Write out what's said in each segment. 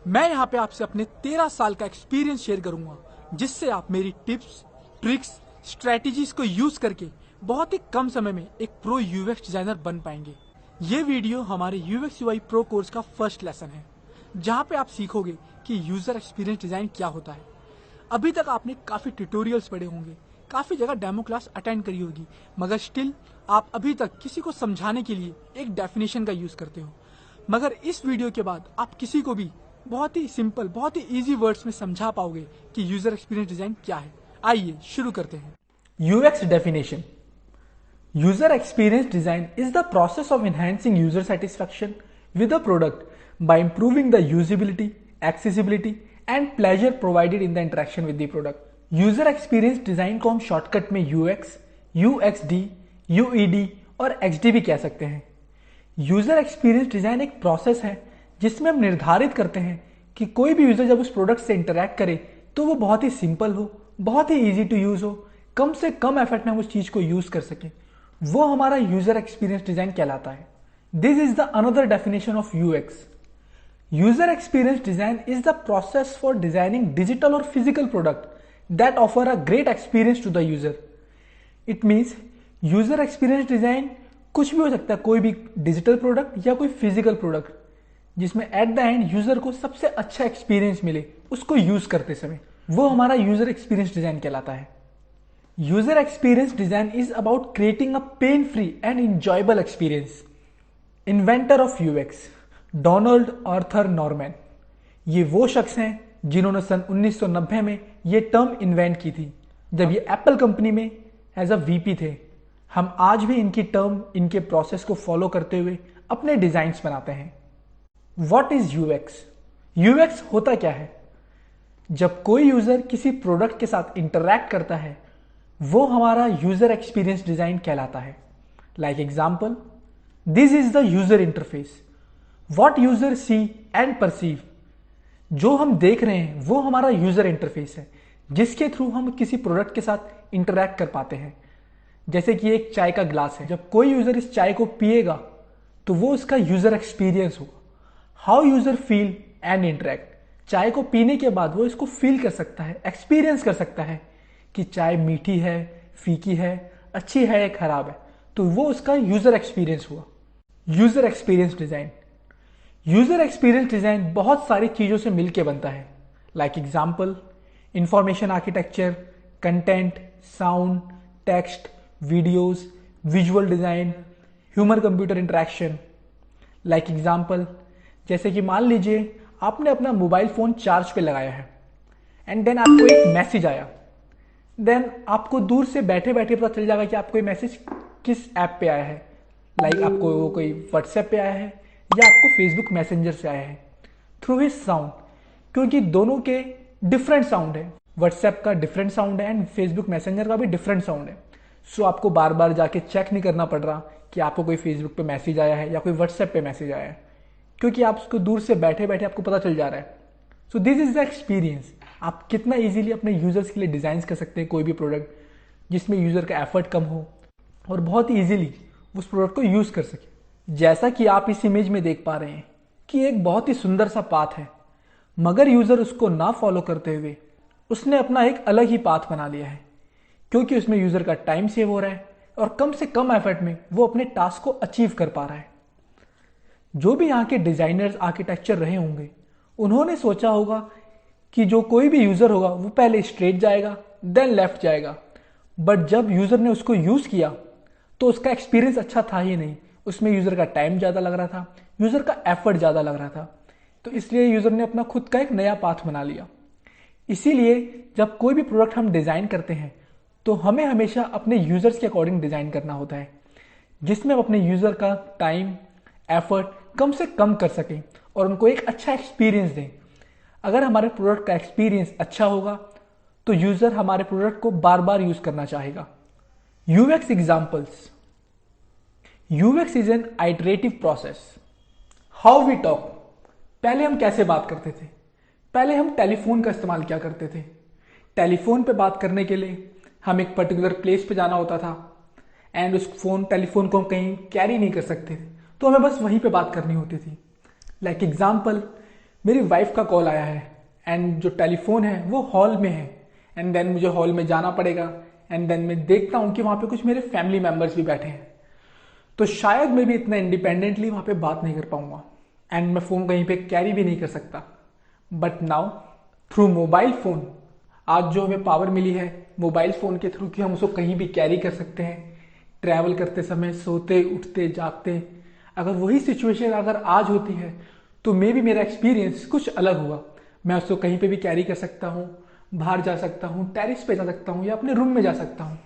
मैं यहाँ पे आपसे अपने 13 साल का एक्सपीरियंस शेयर करूंगा, जिससे आप मेरी टिप्स, ट्रिक्स, स्ट्रेटेजीज को यूज करके बहुत ही कम समय में एक प्रो यूएक्स डिजाइनर बन पाएंगे। ये वीडियो हमारे यूएक्स यूआई प्रो कोर्स का फर्स्ट लेसन है, जहाँ पे आप सीखोगे कि यूजर एक्सपीरियंस डिजाइन क्या होता है। अभी तक आपने काफी ट्यूटोरियल्स पढ़े होंगे, काफी जगह डेमो क्लास अटेंड करी होगी, मगर स्टिल आप अभी तक किसी को समझाने के लिए एक डेफिनेशन का यूज करते हो। मगर इस वीडियो के बाद आप किसी को भी बहुत ही सिंपल, बहुत ही इजी वर्ड्स में समझा पाओगे कि यूजर एक्सपीरियंस डिजाइन क्या है। आइए शुरू करते हैं। UX definition. User experience design is the process of enhancing user satisfaction with a product by improving the usability, accessibility and pleasure provided in the interaction with the product. User experience design को हम shortcut में UX, यूएक्सडी, यूईडी और XD भी कह सकते हैं। User experience design एक process है जिसमें हम निर्धारित करते हैं कि कोई भी यूजर जब उस प्रोडक्ट से इंटरैक्ट करे तो वो बहुत ही सिंपल हो, बहुत ही इजी टू यूज हो, कम से कम एफर्ट में हम उस चीज को यूज कर सकें। वो हमारा यूजर एक्सपीरियंस डिजाइन कहलाता है। This is the another definition of UX. User experience design is the process for designing digital और physical product that offer a great experience to the user. It means user experience design कुछ भी हो सकता है, कोई भी digital product या कोई फिजिकल प्रोडक्ट, जिसमें एट द एंड यूजर को सबसे अच्छा एक्सपीरियंस मिले उसको यूज करते समय, वो हमारा यूजर एक्सपीरियंस डिजाइन कहलाता है। User experience design is about creating a pain free and enjoyable experience. Inventor of UX Donald Arthur Normann, ये वो शख्स हैं जिन्होंने सन 1990 में ये टर्म इन्वेंट की थी, जब ये एप्पल कंपनी में एज अ वीपी थे। हम आज भी इनकी टर्म, इनके प्रोसेस को फॉलो करते हुए अपने डिजाइन्स बनाते हैं। What is UX? UX होता क्या है? जब कोई यूजर किसी प्रोडक्ट के साथ इंटरैक्ट करता है, वो हमारा यूजर एक्सपीरियंस डिजाइन कहलाता है। Like example, this is the user interface, what user see and perceive. जो हम देख रहे हैं वो हमारा यूजर इंटरफेस है, जिसके थ्रू हम किसी प्रोडक्ट के साथ इंटरैक्ट कर पाते हैं। जैसे कि एक चाय का ग्लास है, जब कोई यूजर इस चाय को पिएगा तो वो उसका यूजर एक्सपीरियंस होगा। How user feel and interact, चाय को पीने के बाद वो इसको फील कर सकता है, एक्सपीरियंस कर सकता है कि चाय मीठी है, फीकी है, अच्छी है या खराब है, तो वो उसका यूजर एक्सपीरियंस हुआ। User experience design. User experience design बहुत सारी चीजों से मिलकर बनता है। Like example, information architecture, content, sound, text, videos, visual design, human computer interaction. Like example, जैसे कि मान लीजिए आपने अपना मोबाइल फोन चार्ज पे लगाया है एंड देन आपको एक मैसेज आया। देन आपको दूर से बैठे बैठे पता चल जाएगा कि आपको ये मैसेज किस ऐप पे आया है। लाइक आपको वो कोई व्हाट्सएप पे आया है या आपको फेसबुक मैसेंजर से आया है। थ्रू हिज साउंड, क्योंकि दोनों के डिफरेंट साउंड है, व्हाट्सएप का डिफरेंट साउंड है एंड फेसबुक मैसेंजर का भी डिफरेंट साउंड है। सो आपको बार बार जाके चेक नहीं करना पड़ रहा कि आपको कोई फेसबुक पे मैसेज आया है या कोई व्हाट्सएप पे मैसेज आया है, क्योंकि आप उसको दूर से बैठे बैठे आपको पता चल जा रहा है। सो दिस इज द एक्सपीरियंस। आप कितना इजीली अपने यूजर्स के लिए डिजाइन कर सकते हैं कोई भी प्रोडक्ट जिसमें यूजर का एफर्ट कम हो और बहुत ही इजीली उस प्रोडक्ट को यूज कर सके। जैसा कि आप इस इमेज में देख पा रहे हैं कि एक बहुत ही सुंदर सा पाथ है, मगर यूजर उसको ना फॉलो करते हुए उसने अपना एक अलग ही पाथ बना लिया है, क्योंकि उसमें यूजर का टाइम सेव हो रहा है और कम से कम एफर्ट में वो अपने टास्क को अचीव कर पा रहा है। जो भी यहाँ के डिजाइनर्स, आर्किटेक्चर रहे होंगे, उन्होंने सोचा होगा कि जो कोई भी यूजर होगा वो पहले स्ट्रेट जाएगा देन लेफ्ट जाएगा, बट जब यूजर ने उसको यूज किया तो उसका एक्सपीरियंस अच्छा था ही नहीं। उसमें यूजर का टाइम ज्यादा लग रहा था, यूजर का एफर्ट ज्यादा लग रहा था, तो इसलिए यूजर ने अपना खुद का एक नया पाथ बना लिया। इसीलिए जब कोई भी प्रोडक्ट हम डिजाइन करते हैं तो हमें हमेशा अपने यूजर्स के अकॉर्डिंग डिजाइन करना होता है, जिसमें हम अपने यूजर का टाइम, एफर्ट कम से कम कर सकें और उनको एक अच्छा एक्सपीरियंस दें। अगर हमारे प्रोडक्ट का एक्सपीरियंस अच्छा होगा तो यूजर हमारे प्रोडक्ट को बार बार यूज करना चाहेगा। UX examples. UX is an iterative process. How we talk. पहले हम कैसे बात करते थे? पहले हम टेलीफोन का इस्तेमाल क्या करते थे। टेलीफोन पे बात करने के लिए हम एक पर्टिकुलर प्लेस पे जाना होता था एंड उस टेलीफोन को हम कहीं कैरी नहीं कर सकते थे, तो हमें बस वहीं पे बात करनी होती थी। लाइक एग्जाम्पल, मेरी वाइफ का कॉल आया है एंड जो टेलीफोन है वो हॉल में है एंड देन मुझे हॉल में जाना पड़ेगा एंड देन मैं देखता हूँ कि वहाँ पे कुछ मेरे फैमिली मेम्बर्स भी बैठे हैं। तो शायद मैं भी इतना इंडिपेंडेंटली वहाँ पे बात नहीं कर पाऊंगा एंड मैं फ़ोन कहीं पे कैरी भी नहीं कर सकता। But now through mobile phone आज जो हमें पावर मिली है मोबाइल फ़ोन के थ्रू कि हम उसको कहीं भी कैरी कर सकते हैं, ट्रैवल करते समय, सोते उठते जागते। अगर वही सिचुएशन अगर आज होती है तो मे भी मेरा एक्सपीरियंस कुछ अलग हुआ। मैं उसको कहीं पे भी कैरी कर सकता हूँ, बाहर जा सकता हूँ, टेरिस पे जा सकता हूँ या अपने रूम में जा सकता हूँ।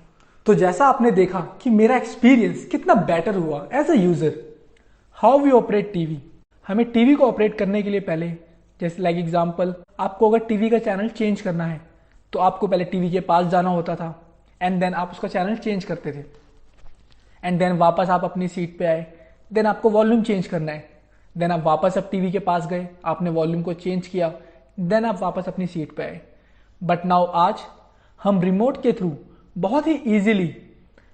तो जैसा आपने देखा कि मेरा एक्सपीरियंस कितना बेटर हुआ as a user. How we operate TV. हमें टीवी को ऑपरेट करने के लिए पहले, जैसे लाइक एग्जांपल, आपको अगर टीवी का चैनल चेंज करना है तो आपको पहले टीवी के पास जाना होता था एंड देन आप उसका चैनल चेंज करते थे एंड देन वापस आप अपनी सीट पे आए, देन आपको वॉल्यूम चेंज करना है, देन आप वापस अब टीवी के पास गए, आपने वॉल्यूम को चेंज किया, देन आप वापस अपनी सीट पे आए। बट नाउ आज हम रिमोट के थ्रू बहुत ही इजीली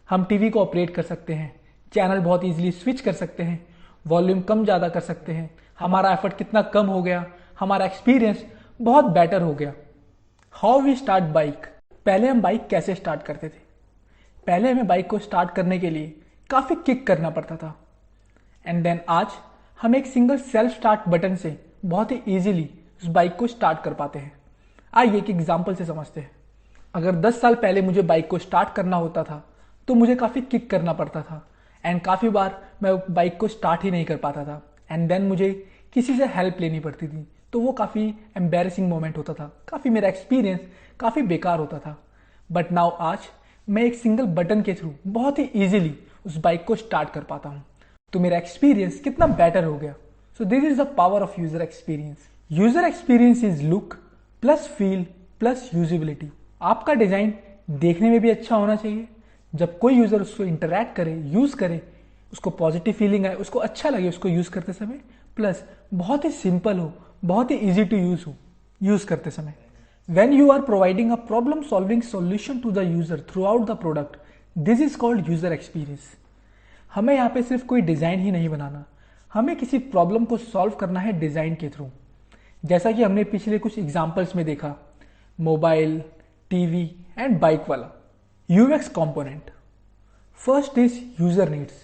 हम टीवी को ऑपरेट कर सकते हैं, चैनल बहुत इजीली स्विच कर सकते हैं, वॉल्यूम कम ज़्यादा कर सकते हैं। हमारा एफर्ट कितना कम हो गया, हमारा एक्सपीरियंस बहुत बेटर हो गया। How we start bike. पहले हम बाइक कैसे स्टार्ट करते थे? पहले हमें बाइक को स्टार्ट करने के लिए काफ़ी किक करना पड़ता था एंड देन आज हम एक सिंगल सेल्फ स्टार्ट बटन से बहुत ही इजीली उस बाइक को स्टार्ट कर पाते हैं। आइए एक एग्जांपल से समझते हैं। अगर 10 साल पहले मुझे बाइक को स्टार्ट करना होता था तो मुझे काफ़ी किक करना पड़ता था एंड काफ़ी बार मैं बाइक को स्टार्ट ही नहीं कर पाता था एंड देन मुझे किसी से हेल्प लेनी पड़ती थी, तो वो काफ़ी एम्बेरसिंग मोमेंट होता था, काफ़ी मेरा एक्सपीरियंस काफ़ी बेकार होता था। बट नाउ आज मैं एक सिंगल बटन के थ्रू बहुत ही इजीली उस बाइक को स्टार्ट कर पाता हूँ। तो मेरा एक्सपीरियंस कितना बेटर हो गया। सो this is the power of user experience. User experience is look plus feel plus usability. आपका डिजाइन देखने में भी अच्छा होना चाहिए, जब कोई यूजर उसको इंटरैक्ट करे, यूज करे, उसको पॉजिटिव फीलिंग आए, उसको अच्छा लगे उसको यूज करते समय, प्लस बहुत ही सिंपल हो, बहुत ही इजी टू यूज हो यूज करते समय। When you are providing a problem solving solution to the user throughout the product, this is called user experience. हमें यहाँ पे सिर्फ कोई डिज़ाइन ही नहीं बनाना, हमें किसी प्रॉब्लम को सॉल्व करना है डिज़ाइन के थ्रू। जैसा कि हमने पिछले कुछ एग्जाम्पल्स में देखा, मोबाइल, टीवी एंड बाइक वाला। UX component. First is user needs.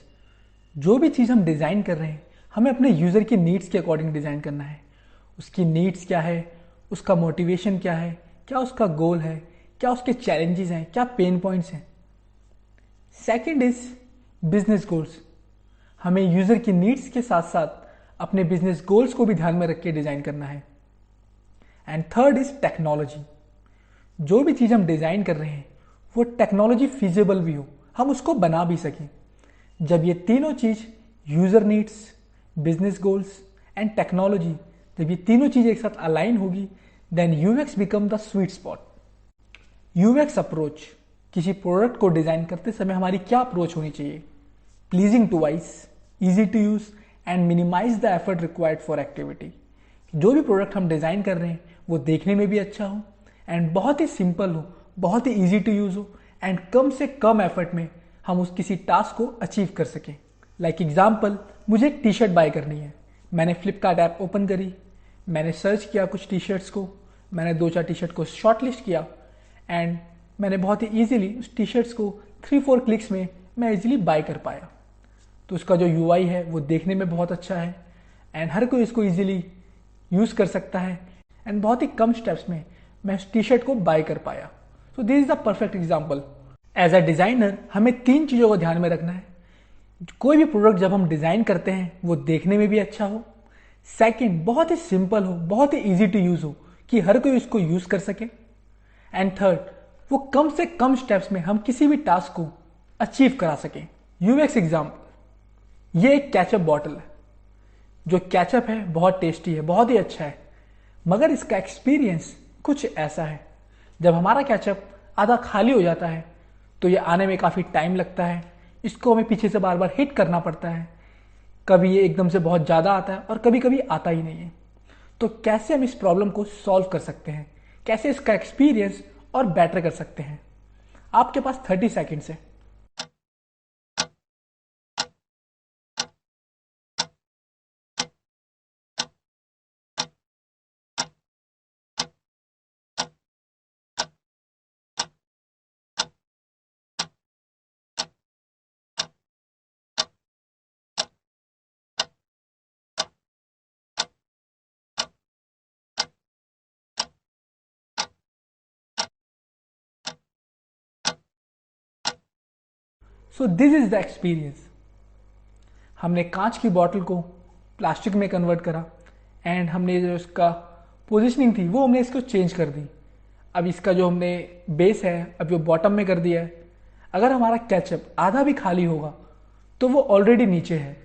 जो भी चीज़ हम डिज़ाइन कर रहे हैं हमें अपने यूज़र की नीड्स के अकॉर्डिंग डिज़ाइन करना है। उसकी नीड्स क्या है, उसका मोटिवेशन क्या है, क्या उसका गोल है, क्या उसके चैलेंजेस हैं, क्या पेन पॉइंट्स हैं। Second is business goals. हमें यूजर की नीड्स के साथ साथ अपने बिजनेस गोल्स को भी ध्यान में रख के डिजाइन करना है। And third is technology. जो भी चीज हम डिजाइन कर रहे हैं वो टेक्नोलॉजी फिजिबल भी हो, हम उसको बना भी सकें। जब ये तीनों चीज, user needs, business goals and technology, जब ये तीनों चीजें एक साथ अलाइन होगी, then UX become the sweet spot. UX approach. किसी प्रोडक्ट को डिजाइन करते समय हमारी क्या अप्रोच होनी चाहिए? Pleasing to eyes, easy to use and minimize the effort required for activity. जो भी प्रोडक्ट हम डिजाइन कर रहे हैं वो देखने में भी अच्छा हो एंड बहुत ही सिंपल हो, बहुत ही इजी टू यूज हो एंड कम से कम एफर्ट में हम उस किसी टास्क को अचीव कर सकें। लाइक एग्जाम्पल, मुझे एक टी शर्ट बाय करनी है। मैंने फ्लिपकार्ट ऐप ओपन करी, मैंने सर्च किया कुछ टी शर्ट्स को, मैंने 2-4 टी शर्ट को शॉर्ट लिस्ट किया एंड मैंने बहुत ही ईजिली उस टी शर्ट्स को 3-4 क्लिक्स में मैं ईजिली बाय कर पाया। तो उसका जो यूआई है वो देखने में बहुत अच्छा है एंड हर कोई इसको ईजिली यूज कर सकता है एंड बहुत ही कम स्टेप्स में मैं उस टी शर्ट को बाय कर पाया। So this is the perfect example. As a designer हमें 3 चीजों को ध्यान में रखना है। कोई भी प्रोडक्ट जब हम डिजाइन करते हैं वो देखने में भी अच्छा हो, सेकंड बहुत ही सिंपल हो, बहुत ही इजी टू यूज हो कि हर कोई इसको यूज कर सके, एंड थर्ड वो कम से कम स्टेप्स में हम किसी भी टास्क को अचीव करा सकें। यूएक्स एग्जाम्पल, ये एक केचप बॉटल है। जो केचप है बहुत टेस्टी है, बहुत ही अच्छा है, मगर इसका एक्सपीरियंस कुछ ऐसा है। जब हमारा केचप आधा खाली हो जाता है तो ये आने में काफी टाइम लगता है, इसको हमें पीछे से बार बार हिट करना पड़ता है। कभी ये एकदम से बहुत ज्यादा आता है और कभी कभी आता ही नहीं है। तो कैसे हम इस प्रॉब्लम को सॉल्व कर सकते हैं, कैसे इसका एक्सपीरियंस और बेटर कर सकते हैं? आपके पास 30 सेकेंड्स है। सो दिस इज द एक्सपीरियंस। हमने कांच की बॉटल को प्लास्टिक में कन्वर्ट करा एंड हमने जो इसका पोजिशनिंग थी वो हमने इसको चेंज कर दी। अब इसका जो हमने बेस है अब वो बॉटम में कर दिया है। अगर हमारा केचप आधा भी खाली होगा तो वो ऑलरेडी नीचे है,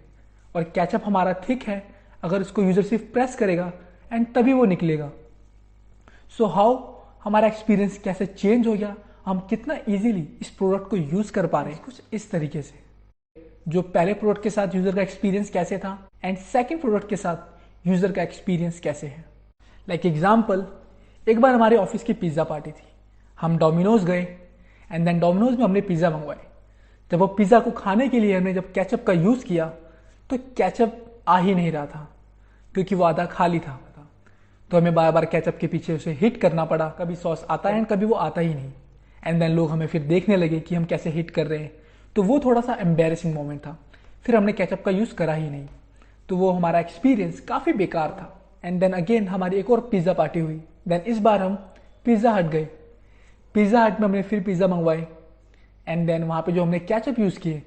और केचप हमारा थिक है, अगर इसको यूजर सिर्फ प्रेस करेगा एंड तभी वो निकलेगा। सो हाउ हमारा एक्सपीरियंस कैसे चेंज हो गया, हम कितना इजीली इस प्रोडक्ट को यूज कर पा रहे हैं, कुछ इस तरीके से। जो पहले प्रोडक्ट के साथ यूजर का एक्सपीरियंस कैसे था एंड सेकंड प्रोडक्ट के साथ यूजर का एक्सपीरियंस कैसे है। लाइक एग्जांपल, एक बार हमारे ऑफिस की पिज्जा पार्टी थी। हम डोमिनोज गए एंड देन डोमिनोज में हमने पिज्जा मंगवाए। जब वो पिज्जा को खाने के लिए हमने जब केचप का यूज किया तो केचप आ ही नहीं रहा था, क्योंकि वो आधा खाली था। तो हमें बार बार केचप के पीछे उसे हिट करना पड़ा। कभी सॉस आता है एंड कभी वो आता ही नहीं। एंड देन लोग हमें फिर देखने लगे कि हम कैसे हिट कर रहे हैं। तो वो थोड़ा सा एम्बेरसिंग मोमेंट था। फिर हमने केचप का यूज करा ही नहीं। तो वो हमारा एक्सपीरियंस काफी बेकार था। एंड देन अगेन हमारी एक और पिज्जा पार्टी हुई। देन इस बार हम पिज्जा हट गए। पिज्जा हट में हमने फिर पिज्जा मंगवाए एंड देन वहां पे जो हमने केचप यूज किए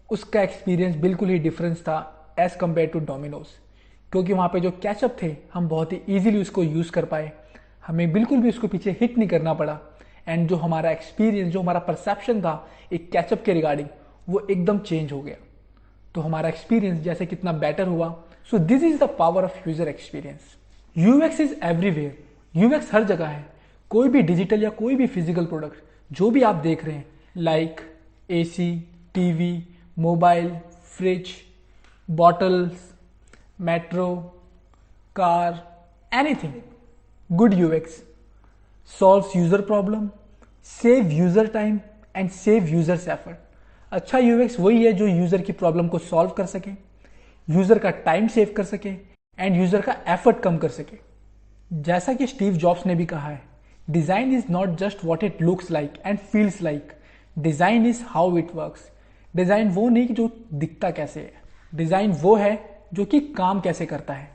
उसका एक्सपीरियंस बिल्कुल ही डिफरेंस था एज कम्पेयर टू डोमिनोज, क्योंकि वहां पे जो केचप थे हम बहुत ही इजीली उसको यूज कर पाए। हमें बिल्कुल भी उसको पीछे हिट नहीं करना पड़ा। एंड जो हमारा एक्सपीरियंस, जो हमारा परसेप्शन था एक केचप के रिगार्डिंग, वो एकदम चेंज हो गया। तो हमारा एक्सपीरियंस जैसे कितना बेटर हुआ। So this is the power of user experience. UX is everywhere. UX हर जगह है। कोई भी डिजिटल या कोई भी फिजिकल प्रोडक्ट जो भी आप देख रहे हैं, like AC, TV, mobile, fridge, bottles, metro, car, anything, good UX solves user problem, save user time and save users effort. अच्छा यूएक्स वही है जो यूजर की प्रॉब्लम को सॉल्व कर सके, यूजर का टाइम सेव कर सके एंड यूजर का एफर्ट कम कर सके। जैसा कि स्टीव जॉब्स ने भी कहा है, design is not just what it looks like and feels like, design is how it works. Design वो नहीं कि जो दिखता कैसे है, डिजाइन वो है जो कि काम कैसे करता है।